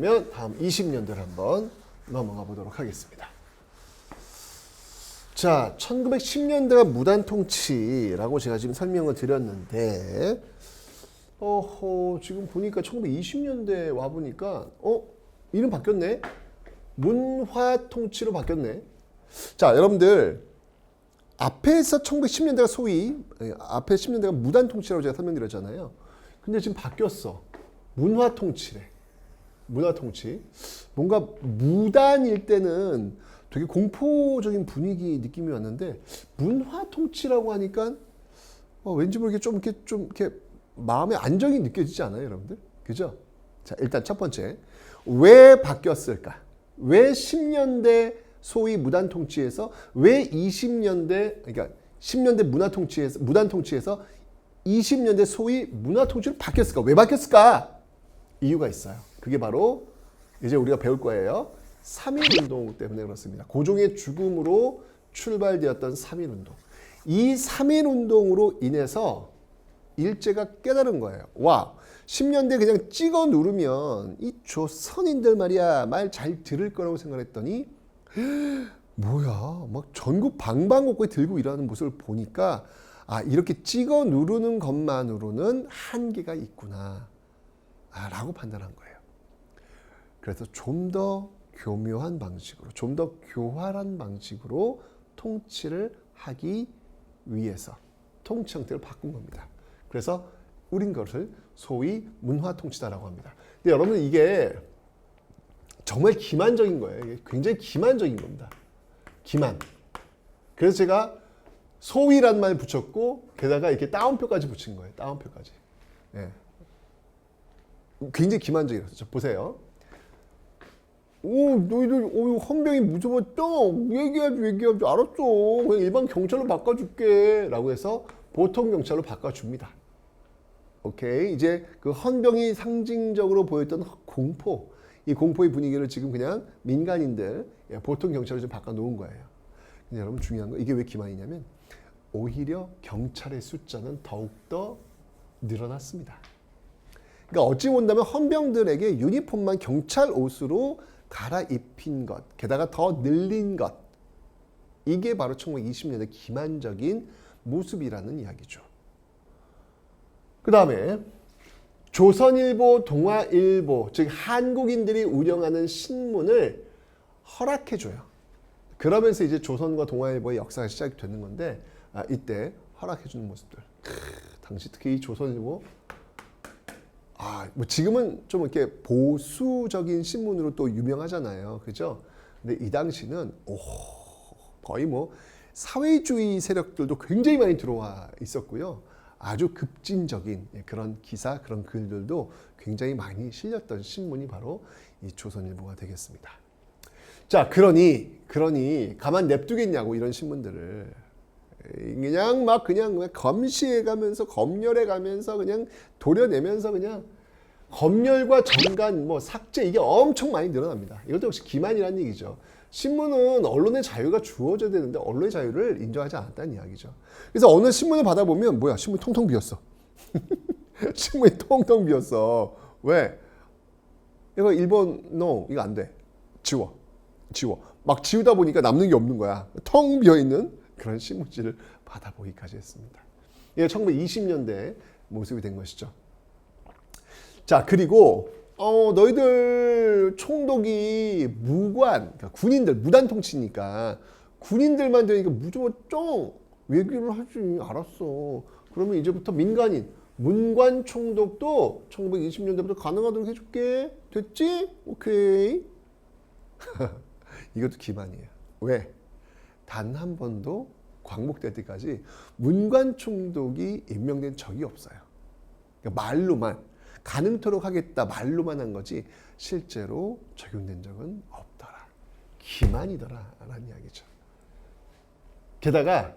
그러면 다음 20년대를 한번 넘어가 보도록 하겠습니다. 자, 1910년대가 무단 통치라고 제가 지금 설명을 드렸는데, 지금 보니까 1920년대 와 보니까, 이름 바뀌었네? 문화 통치로 바뀌었네. 자, 여러분들, 앞에서 1910년대가 소위, 앞에 10년대가 무단 통치라고 제가 설명드렸잖아요. 근데 지금 바뀌었어. 문화 통치래. 문화 통치. 뭔가 무단일 때는 되게 공포적인 분위기 느낌이 왔는데 문화 통치라고 하니까 왠지 모르게 좀 이렇게 마음의 안정이 느껴지지 않아요, 여러분들? 그죠? 자, 일단 첫 번째. 왜 바뀌었을까? 왜 10년대 소위 무단 통치에서 왜 20년대 그러니까 10년대 무단 통치에서 20년대 소위 문화 통치로 바뀌었을까? 왜 바뀌었을까? 이유가 있어요. 그게 바로 이제 우리가 배울 거예요. 3.1운동 때문에 그렇습니다. 고종의 죽음으로 출발되었던 3.1운동. 이 3.1운동으로 인해서 일제가 깨달은 거예요. 와, 10년대 그냥 찍어 누르면 이 조선인들 말이야 말 잘 들을 거라고 생각했더니 뭐야 막 전국 방방곡곡에 들고 일하는 모습을 보니까 이렇게 찍어 누르는 것만으로는 한계가 있구나 라고 판단한 거예요. 그래서 좀 더 교묘한 방식으로 좀 더 교활한 방식으로 통치를 하기 위해서 통치 형태를 바꾼 겁니다. 그래서 우린 것을 소위 문화 통치다라고 합니다. 근데 여러분 이게 정말 기만적인 거예요. 이게 굉장히 기만적인 겁니다. 기만. 그래서 제가 소위란 말 붙였고 게다가 이렇게 따옴표까지 붙인 거예요. 따옴표까지. 예. 굉장히 기만적이라서 보세요. 너희들 헌병이 무서웠죠? 얘기하지 알았어. 그냥 일반 경찰로 바꿔줄게 라고 해서 보통 경찰로 바꿔줍니다. 오케이. 이제 그 헌병이 상징적으로 보였던 공포, 이 공포의 분위기를 지금 그냥 민간인들, 보통 경찰로 좀 바꿔놓은 거예요. 근데 여러분 중요한 거, 이게 왜 기만이냐면 오히려 경찰의 숫자는 더욱더 늘어났습니다. 그러니까 어찌 본다면 헌병들에게 유니폼만 경찰 옷으로 갈아입힌 것, 게다가 더 늘린 것, 이게 바로 1920년대 기만적인 모습이라는 이야기죠. 그 다음에 조선일보, 동아일보, 즉 한국인들이 운영하는 신문을 허락해줘요. 그러면서 이제 조선과 동아일보의 역사가 시작이 되는 건데 이때 허락해주는 모습들. 당시 특히 이 조선일보 뭐 지금은 좀 이렇게 보수적인 신문으로 또 유명하잖아요. 그죠? 근데 이 당시는 거의 뭐 사회주의 세력들도 굉장히 많이 들어와 있었고요. 아주 급진적인 그런 기사, 그런 글들도 굉장히 많이 실렸던 신문이 바로 이 조선일보가 되겠습니다. 자, 그러니 가만 냅두겠냐고 이런 신문들을 그냥 검시해가면서 검열해가면서 그냥 도려내면서 그냥 검열과 정간 삭제 이게 엄청 많이 늘어납니다. 이것도 역시 기만이라는 얘기죠. 신문은 언론의 자유가 주어져야 되는데 언론의 자유를 인정하지 않았다는 이야기죠. 그래서 어느 신문을 받아보면 뭐야 신문이 텅텅 비었어. 신문이 텅텅 비었어. 왜? 이거 일본어 이거 안 돼. 지워. 막 지우다 보니까 남는 게 없는 거야. 텅 비어있는 그런 신문지를 받아보기까지 했습니다. 이게 1920년대 모습이 된 것이죠. 자, 그리고 너희들 총독이 그러니까 군인들 무단 통치니까 군인들만 되니까 무조건 외교를 하지. 알았어. 그러면 이제부터 민간인 문관 총독도 1920년대부터 가능하도록 해줄게. 됐지? 오케이. 이것도 기만이에요. 왜? 단 한 번도 광복될 때까지 문관 총독이 임명된 적이 없어요. 그러니까 말로만 가능토록 하겠다 말로만 한 거지 실제로 적용된 적은 없더라. 기만이더라 라는 이야기죠. 게다가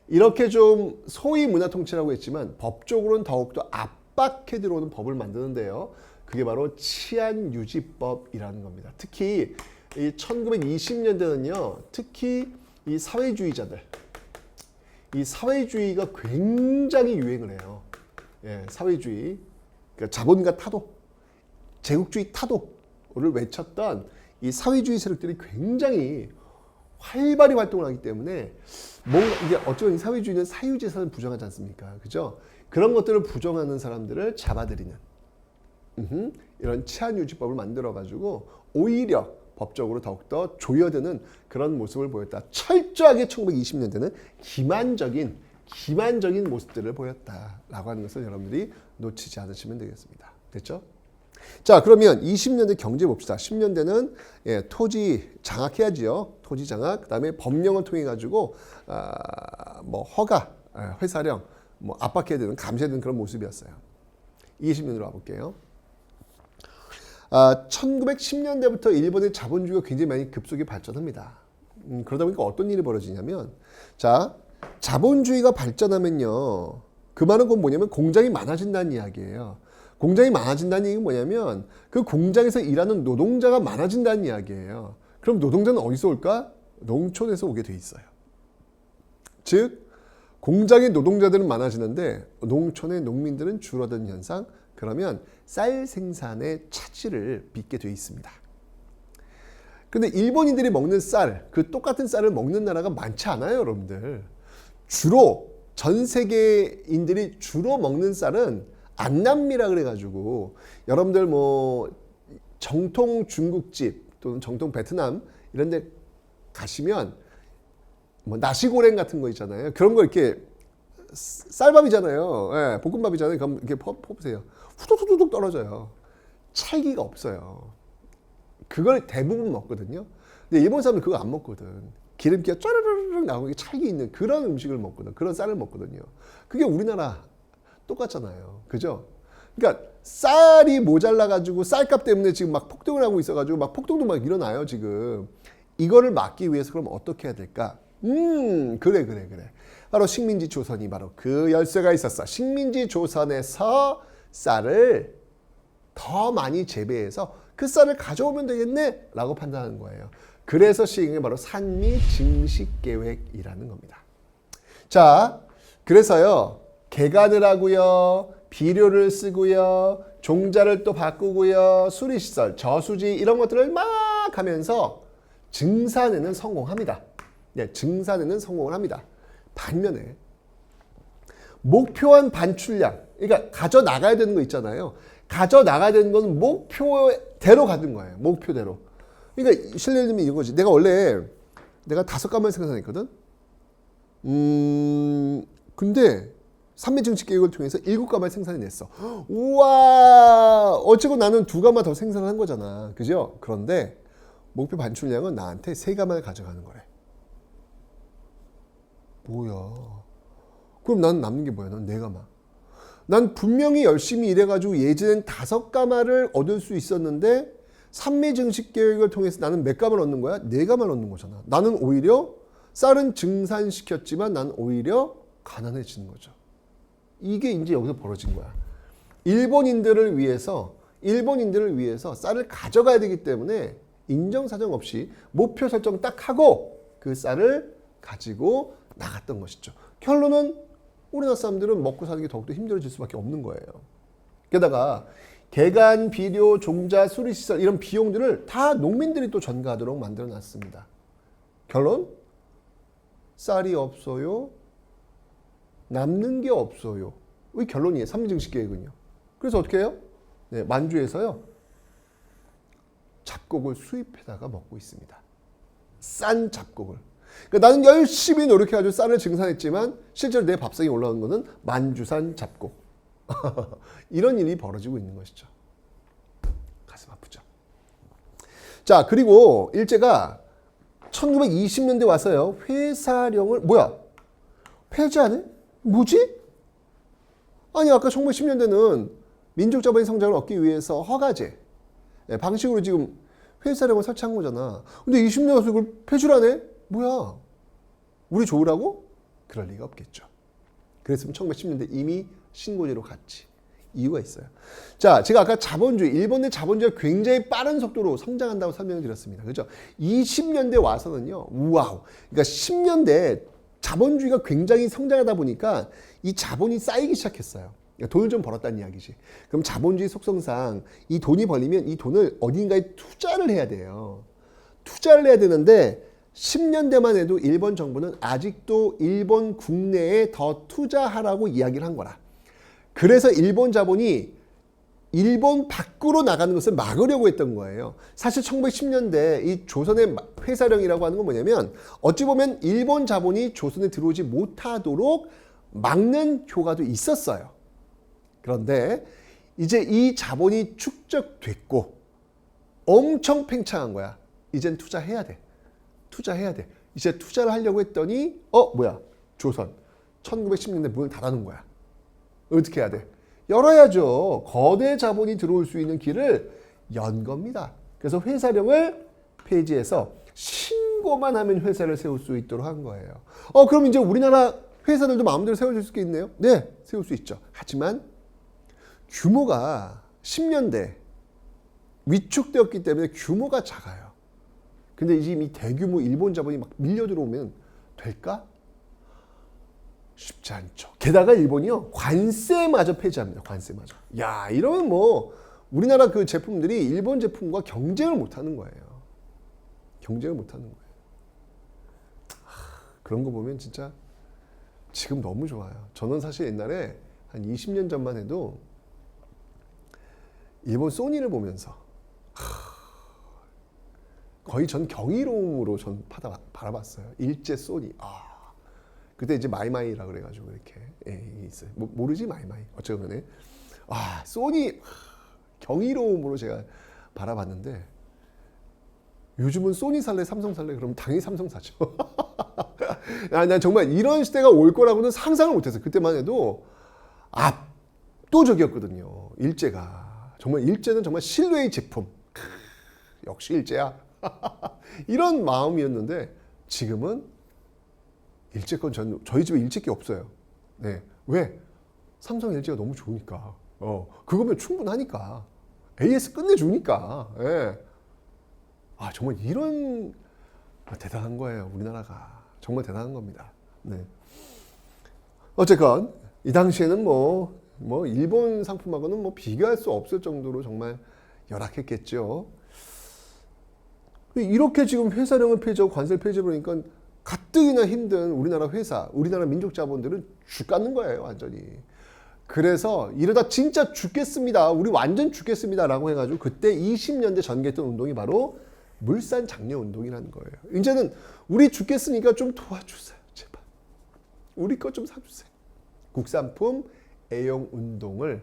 이렇게 좀 소위 문화통치라고 했지만 법적으로는 더욱더 압박해 들어오는 법을 만드는데요. 그게 바로 치안유지법이라는 겁니다. 특히 이 1920년대는요. 특히 이 사회주의자들, 이 사회주의가 굉장히 유행을 해요. 사회주의, 그러니까 자본가 타도, 제국주의 타도 외쳤던 이 사회주의 세력들이 굉장히 활발히 활동을 하기 때문에 뭔가 이게 어쩌면 사회주의는 사유재산을 부정하지 않습니까? 그죠? 그런 것들을 부정하는 사람들을 잡아들이는 이런 치안유지법을 만들어가지고 오히려 법적으로 더욱더 조여드는 그런 모습을 보였다. 철저하게 1920년대는 기만적인 모습들을 보였다라고 하는 것을 여러분들이 놓치지 않으시면 되겠습니다. 됐죠? 자, 그러면 20년대 경제 봅시다. 10년대는 토지 장악해야지요. 토지 장악, 그다음에 법령을 통해 가지고 뭐 허가, 회사령, 뭐 압박해야 되는, 감시해야 되는 그런 모습이었어요. 20년으로 와볼게요. 1910년대부터 일본의 자본주의가 굉장히 많이 급속히 발전합니다. 그러다 보니까 어떤 일이 벌어지냐면, 자, 자본주의가 발전하면요, 그 말은 곧 뭐냐면 공장이 많아진다는 이야기예요. 공장이 많아진다는 얘기는 뭐냐면 그 공장에서 일하는 노동자가 많아진다는 이야기예요. 그럼 노동자는 어디서 올까? 농촌에서 오게 돼 있어요. 즉 공장의 노동자들은 많아지는데 농촌의 농민들은 줄어드는 현상. 그러면 쌀 생산의 차질을 빚게 돼 있습니다. 근데 일본인들이 먹는 쌀, 그 똑같은 쌀을 먹는 나라가 많지 않아요, 여러분들. 주로 전 세계인들이 주로 먹는 쌀은 안남미라 그래가지고 여러분들 뭐 정통 중국집 또는 정통 베트남 이런 데 가시면 뭐 나시고랭 같은 거 있잖아요. 그런 거 이렇게 쌀밥이잖아요. 예, 볶음밥이잖아요. 그럼 이렇게 퍼보세요. 후두둑 떨어져요. 찰기가 없어요. 그걸 대부분 먹거든요. 근데 일본 사람들 그거 안 먹거든. 기름기가 쫘르르르 나오는 찰기 있는 그런 음식을 먹거든. 그런 쌀을 먹거든요. 그게 우리나라 똑같잖아요. 그죠? 그러니까 쌀이 모자라가지고 쌀값 때문에 지금 막 폭등을 하고 있어가지고 막 폭등도 막 일어나요, 지금. 이거를 막기 위해서 그럼 어떻게 해야 될까? 그래. 바로 식민지 조선이 바로 그 열쇠가 있었어. 식민지 조선에서 쌀을 더 많이 재배해서 그 쌀을 가져오면 되겠네? 라고 판단하는 거예요. 그래서 시행이 바로 산미 증식 계획이라는 겁니다. 자, 그래서요. 개간을 하고요. 비료를 쓰고요. 종자를 또 바꾸고요. 수리시설, 저수지 이런 것들을 막 하면서 증산에는 성공합니다. 네, 증산에는 성공을 합니다. 반면에 목표한 반출량, 그러니까 가져나가야 되는 거 있잖아요. 가져나가야 되는 건 목표대로 가는 거예요. 목표대로. 그러니까 실례를 들면 이거지. 내가 5가마를 생산했거든. 근데 산미 증식 계획을 통해서 7가마를 생산해냈어. 우와! 어쨌건 나는 2가마 더 생산한 거잖아. 그죠? 그런데 목표 반출량은 나한테 3가마를 가져가는 거래. 뭐야? 그럼 난 남는 게 뭐야? 난 4가마. 난 분명히 열심히 일해가지고 예전엔 5가마를 얻을 수 있었는데 산미 증식 계획을 통해서 나는 몇 가마를 얻는 거야? 4가마를 얻는 거잖아. 나는 오히려 쌀은 증산시켰지만 난 오히려 가난해지는 거죠. 이게 이제 여기서 벌어진 거야. 일본인들을 위해서 쌀을 가져가야 되기 때문에 인정사정 없이 목표 설정 딱 하고 그 쌀을 가지고 나갔던 것이죠. 결론은 우리나라 사람들은 먹고 사는 게 더욱더 힘들어질 수밖에 없는 거예요. 게다가 개간, 비료, 종자, 수리시설 이런 비용들을 다 농민들이 또 전가하도록 만들어 놨습니다. 결론? 쌀이 없어요. 남는 게 없어요. 이 결론이에요. 산미증식 계획은요. 그래서 어떻게 해요? 네, 만주에서요. 잡곡을 수입해다가 먹고 있습니다. 싼 잡곡을. 그러니까 나는 열심히 노력해가지고 쌀을 증산했지만 실제로 내 밥상에 올라오는 것은 만주산 잡곡. 이런 일이 벌어지고 있는 것이죠. 가슴 아프죠. 자, 그리고 일제가 1920년대 와서요. 회사령을 폐지하네? 뭐지? 아니 아까 1910년대는 민족자본의 성장을 얻기 위해서 허가제 방식으로 지금 회사령을 설치한 거잖아. 근데 20년 와서 이걸 폐지하네? 뭐야? 우리 좋으라고? 그럴 리가 없겠죠. 그랬으면 1910년대 이미 신고제로 갔지. 이유가 있어요. 자, 제가 아까 일본 내 자본주의가 굉장히 빠른 속도로 성장한다고 설명을 드렸습니다. 그죠? 20년대 와서는요, 우와우. 그러니까 10년대 자본주의가 굉장히 성장하다 보니까 이 자본이 쌓이기 시작했어요. 돈을 좀 벌었다는 이야기지. 그럼 자본주의 속성상 이 돈이 벌리면 이 돈을 어딘가에 투자를 해야 돼요. 투자를 해야 되는데 10년대만 해도 일본 정부는 아직도 일본 국내에 더 투자하라고 이야기를 한 거라. 그래서 일본 자본이 일본 밖으로 나가는 것을 막으려고 했던 거예요. 사실 1910년대 이 조선의 회사령이라고 하는 건 뭐냐면 어찌 보면 일본 자본이 조선에 들어오지 못하도록 막는 효과도 있었어요. 그런데 이제 이 자본이 축적됐고 엄청 팽창한 거야. 이젠 투자해야 돼. 투자해야 돼. 이제 투자를 하려고 했더니 뭐야? 조선 1910년대 문을 닫아놓은 거야. 어떻게 해야 돼? 열어야죠. 거대 자본이 들어올 수 있는 길을 연 겁니다. 그래서 회사령을 폐지해서 신고만 하면 회사를 세울 수 있도록 한 거예요. 그럼 이제 우리나라 회사들도 마음대로 세워줄 수 있네요? 네, 세울 수 있죠. 하지만 규모가 10년대 위축되었기 때문에 규모가 작아요. 근데 이제 대규모 일본 자본이 막 밀려 들어오면 될까? 쉽지 않죠. 게다가 일본이요, 관세마저 폐지합니다. 관세마저. 야, 이러면 뭐 우리나라 그 제품들이 일본 제품과 경쟁을 못하는 거예요. 경쟁을 못하는 거예요. 그런 거 보면 진짜 지금 너무 좋아요. 저는 사실 옛날에 한 20년 전만 해도 일본 소니를 보면서 거의 전 경이로움으로 전 바라봤어요. 일제 소니. 그때 이제 마이마이라 그래가지고 이렇게 있어요. 모르지 마이마이. 어쩌면 소니 경이로움으로 제가 바라봤는데 요즘은 소니 살래 삼성 살래 그러면 당연히 삼성 사죠. 난 정말 이런 시대가 올 거라고는 상상을 못했어요. 그때만 해도 압도적이었거든요. 일제가 정말 일제는 정말 신뢰의 제품. 역시 일제야. 이런 마음이었는데 지금은 일제권 저희 집에 일제기 없어요. 네. 왜? 삼성 LG가 너무 좋으니까. 그거면 충분하니까. AS 끝내주니까. 네. 정말 이런 대단한 거예요. 우리나라가. 정말 대단한 겁니다. 네. 어쨌건 이 당시에는 뭐 일본 상품하고는 비교할 수 없을 정도로 정말 열악했겠죠. 이렇게 지금 회사령을 폐지하고 관세를 폐지해버리니까 가뜩이나 힘든 우리나라 회사, 우리나라 민족 자본들은 죽겠는 거예요, 완전히. 그래서 이러다 진짜 죽겠습니다. 우리 완전 죽겠습니다. 라고 해가지고 그때 20년대 전개했던 운동이 바로 물산 장려 운동이라는 거예요. 이제는 우리 죽겠으니까 좀 도와주세요. 제발. 우리 거 좀 사주세요. 국산품 애용 운동을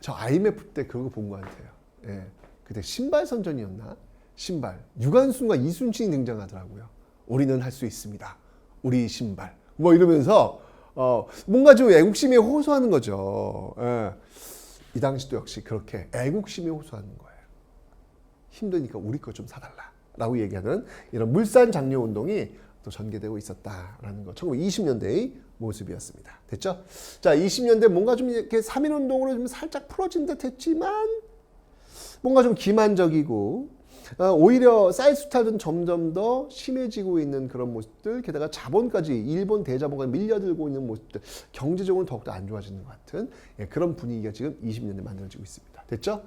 저 IMF 때 그거 본 것 같아요. 예. 그때 신발 선전이었나? 신발. 유관순과 이순신이 등장하더라고요. 우리는 할 수 있습니다. 우리 신발. 이러면서 뭔가 좀 애국심에 호소하는 거죠. 예. 이 당시도 역시 그렇게 애국심에 호소하는 거예요. 힘드니까 우리 거 좀 사달라. 라고 얘기하는 이런 물산 장려 운동이 또 전개되고 있었다라는 거. 1920년대의 모습이었습니다. 됐죠? 자, 20년대 뭔가 좀 이렇게 3.1 운동으로 좀 살짝 풀어진 듯 했지만 뭔가 좀 기만적이고 오히려 쌀수탈은 점점 더 심해지고 있는 그런 모습들, 게다가 자본까지 일본 대자본까지 밀려들고 있는 모습들, 경제적으로 더욱더 안 좋아지는 것 같은 그런 분위기가 지금 20년대 만들어지고 있습니다. 됐죠?